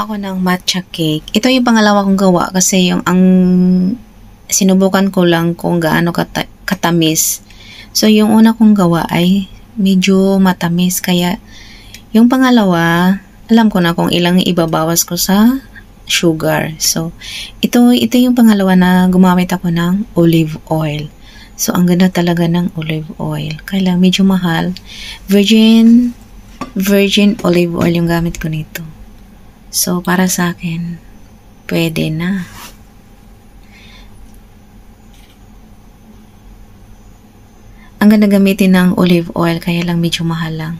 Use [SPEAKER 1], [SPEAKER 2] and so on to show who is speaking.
[SPEAKER 1] ako ng matcha cake. Ito yung pangalawa kong gawa kasi yung sinubukan ko lang kung gaano katamis. So, yung una kong gawa ay medyo matamis. Kaya, yung pangalawa, alam ko na kung ilang ibabawas ko sa sugar. So, ito yung pangalawa na gumamit ako ng olive oil. So, ang ganda talaga ng olive oil. Kaya lang, medyo mahal. Virgin olive oil yung gamit ko nito. So, para sa akin, pwede na. Ang ganda gamitin ng olive oil, kaya lang medyo mahal lang.